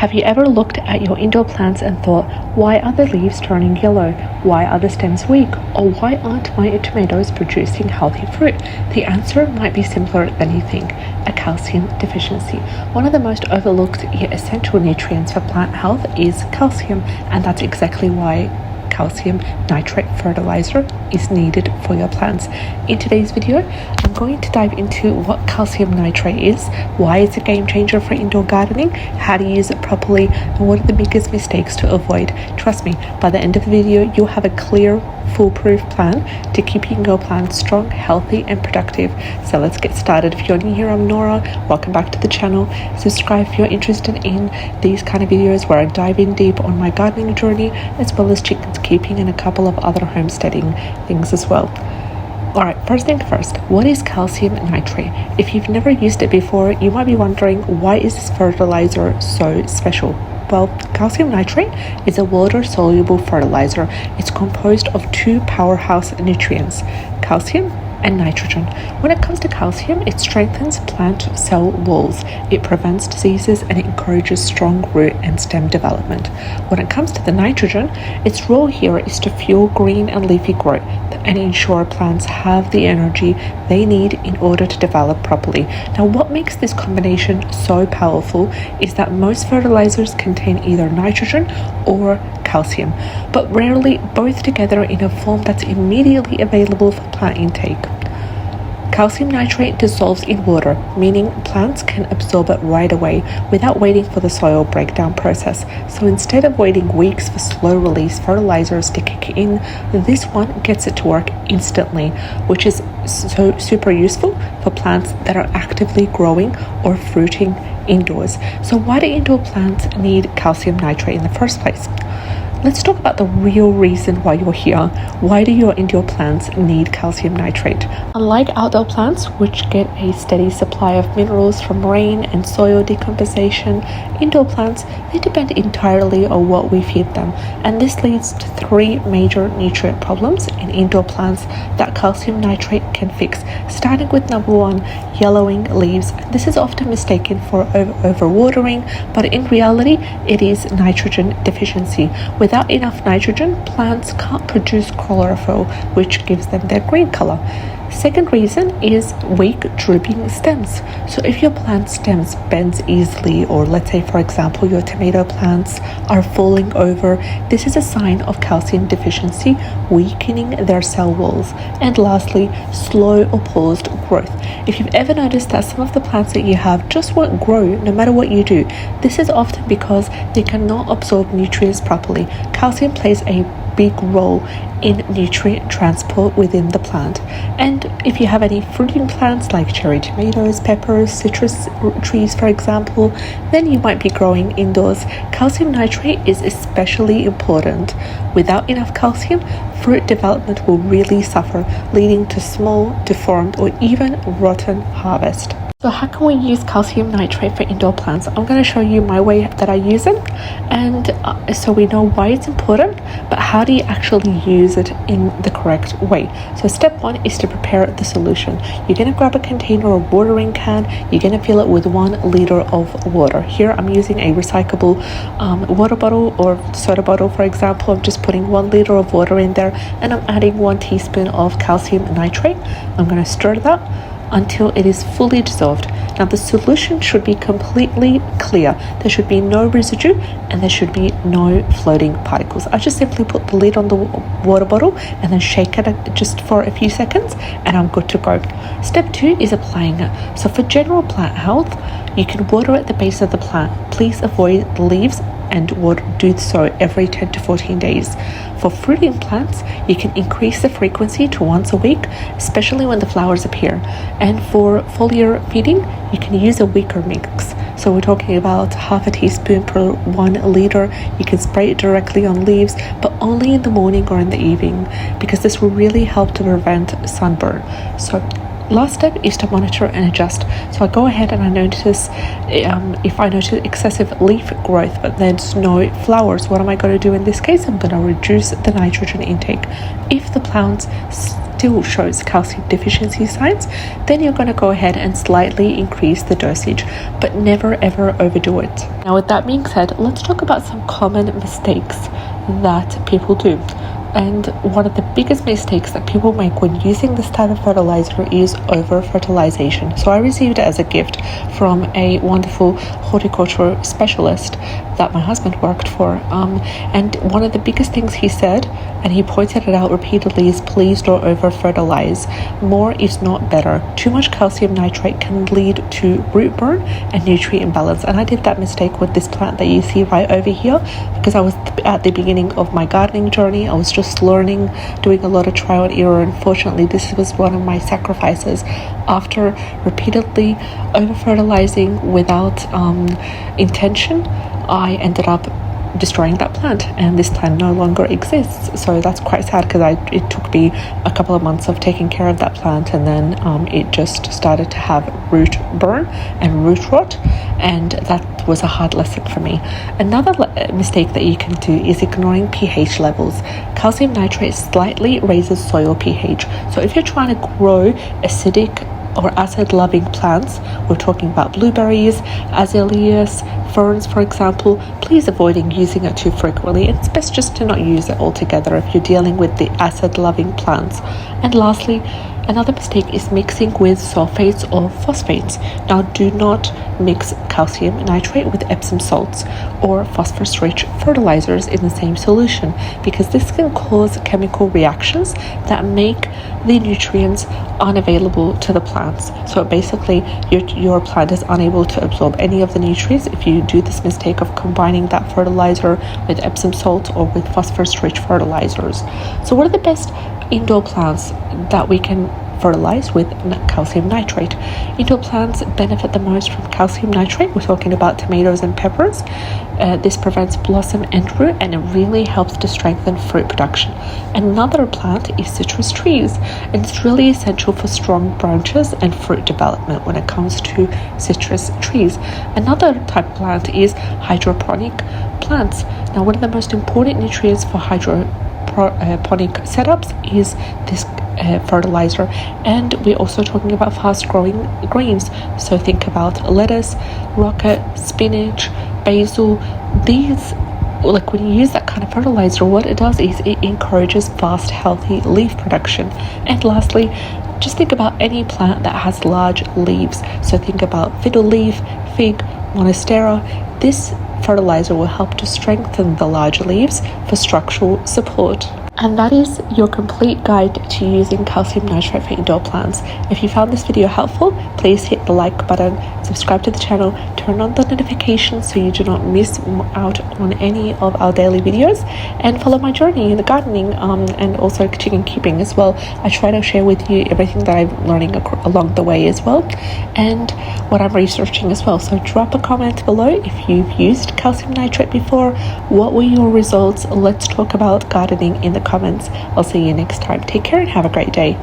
Have you ever looked at your indoor plants and thought, why are the leaves turning yellow? Why are the stems weak? Or why aren't my tomatoes producing healthy fruit? The answer might be simpler than you think: a calcium deficiency. One of the most overlooked yet essential nutrients for plant health is calcium, and that's exactly why calcium nitrate fertilizer is needed for your plants. In today's video, I'm going to dive into what calcium nitrate is, why it's a game changer for indoor gardening, how to use it properly, and what are the biggest mistakes to avoid. Trust me, by the end of the video, you'll have a clear, foolproof plan to keep your indoor plants strong, healthy, and productive. So let's get started. If you're new here, I'm Nora. Welcome back to the channel. Subscribe if you're interested in these kind of videos where I dive in deep on my gardening journey, as well as chickens keeping and a couple of other homesteading things as well. Alright, first thing first, what is calcium nitrate? If you've never used it before, you might be wondering, why is this fertilizer so special? Well, calcium nitrate is a water-soluble fertilizer. It's composed of two powerhouse nutrients, calcium and nitrogen. When it comes to calcium, it strengthens plant cell walls, it prevents diseases, and it encourages strong root and stem development. When it comes to the nitrogen, its role here is to fuel green and leafy growth and ensure plants have the energy they need in order to develop properly. Now, what makes this combination so powerful is that most fertilizers contain either nitrogen or calcium, but rarely both together in a form that's immediately available for plant intake. Calcium nitrate dissolves in water, meaning plants can absorb it right away without waiting for the soil breakdown process. So instead of waiting weeks for slow release fertilizers to kick in, this one gets it to work instantly, which is so super useful for plants that are actively growing or fruiting indoors. So why do indoor plants need calcium nitrate in the first place? Let's talk about the real reason why you're here. Why do your indoor plants need calcium nitrate? Unlike outdoor plants, which get a steady supply of minerals from rain and soil decomposition, indoor plants, they depend entirely on what we feed them. And this leads to three major nutrient problems in indoor plants that calcium nitrate can fix. Starting with number one, yellowing leaves. This is often mistaken for overwatering, but in reality, it is nitrogen deficiency. Without enough nitrogen, plants can't produce chlorophyll, which gives them their green color. Second reason is weak drooping stems. So if your plant stems bends easily, or let's say for example your tomato plants are falling over, this is a sign of calcium deficiency, weakening their cell walls. And lastly, slow or paused growth. If you've ever noticed that some of the plants that you have just won't grow no matter what you do, this is often because they cannot absorb nutrients properly. Calcium plays a big role in nutrient transport within the plant. And if you have any fruiting plants like cherry tomatoes, peppers, citrus trees for example, then you might be growing indoors. Calcium nitrate is especially important. Without enough calcium, fruit development will really suffer, leading to small, deformed, or even rotten harvest. So how can we use calcium nitrate for indoor plants? I'm going to show you my way that I use it, and so we know why it's important, but how do you actually use it in the correct way? So step one is to prepare the solution. You're going to grab a container or watering can. You're going to fill it with 1 liter of water. Here I'm using a recyclable water bottle or soda bottle, for example. I'm just putting 1 liter of water in there, and I'm adding 1 teaspoon of calcium nitrate. I'm going to stir that until it is fully dissolved. Now the solution should be completely clear. There should be no residue and there should be no floating particles. I just simply put the lid on the water bottle and then shake it just for a few seconds, and I'm good to go. Step two is applying it. So for general plant health, you can water at the base of the plant. Please avoid the leaves and do so every 10 to 14 days. For fruiting plants, you can increase the frequency to once a week, especially when the flowers appear. And for foliar feeding, you can use a weaker mix. So we're talking about half a teaspoon per 1 liter. You can spray it directly on leaves, but only in the morning or in the evening, because this will really help to prevent sunburn. So last step is to monitor and adjust. So I go ahead and I notice if I notice excessive leaf growth but there's no flowers, what am I going to do in this case? I'm going to reduce the nitrogen intake. If the plants still shows calcium deficiency signs, then you're going to go ahead and slightly increase the dosage, but never ever overdo it. Now, with that being said, let's talk about some common mistakes that people do. And one of the biggest mistakes that people make when using this type of fertilizer is over-fertilization. So I received it as a gift from a wonderful horticulture specialist that my husband worked for. And one of the biggest things he said, and he pointed it out repeatedly, is please don't over-fertilize. More is not better. Too much calcium nitrate can lead to root burn and nutrient imbalance. And I did that mistake with this plant that you see right over here, because I was at the beginning of my gardening journey. I was just learning, doing a lot of trial and error. Unfortunately, this was one of my sacrifices. After repeatedly over-fertilizing without intention, I ended up destroying that plant, and this plant no longer exists. So that's quite sad, because it took me a couple of months of taking care of that plant, and then it just started to have root burn and root rot, and that was a hard lesson for me. Another mistake that you can do is ignoring pH levels. Calcium nitrate slightly raises soil pH. So if you're trying to grow acidic or acid-loving plants, we're talking about blueberries, azaleas, ferns, for example, please avoid using it too frequently. It's best just to not use it altogether if you're dealing with the acid-loving plants. And lastly, another mistake is mixing with sulfates or phosphates. Now, do not mix calcium nitrate with Epsom salts or phosphorus-rich fertilizers in the same solution, because this can cause chemical reactions that make the nutrients unavailable to the plants. So basically, your plant is unable to absorb any of the nutrients if you do this mistake of combining that fertilizer with Epsom salt or with phosphorus-rich fertilizers. So what are the best indoor plants that we can fertilize with calcium nitrate? Indoor plants benefit the most from calcium nitrate. We're talking about tomatoes and peppers. This prevents blossom and root, and it really helps to strengthen fruit production. Another plant is citrus trees, and it's really essential for strong branches and fruit development when it comes to citrus trees. Another type of plant is hydroponic plants. Now, one of the most important nutrients for hydroponic setups is this fertilizer, and we're also talking about fast-growing greens. So think about lettuce, rocket, spinach, basil. These, like when you use that kind of fertilizer, what it does is it encourages fast, healthy leaf production. And lastly, just think about any plant that has large leaves. So think about fiddle leaf, fig, monstera. This fertilizer will help to strengthen the large leaves for structural support. And that is your complete guide to using calcium nitrate for indoor plants. If you found this video helpful, please hit the like button, subscribe to the channel, turn on the notifications so you do not miss out on any of our daily videos, and follow my journey in the gardening and also chicken keeping as well. I try to share with you everything that I'm learning along the way as well, and what I'm researching as well. So drop a comment below if you've used calcium nitrate before. What were your results? Let's talk about gardening in the comments. I'll see you next time. Take care and have a great day.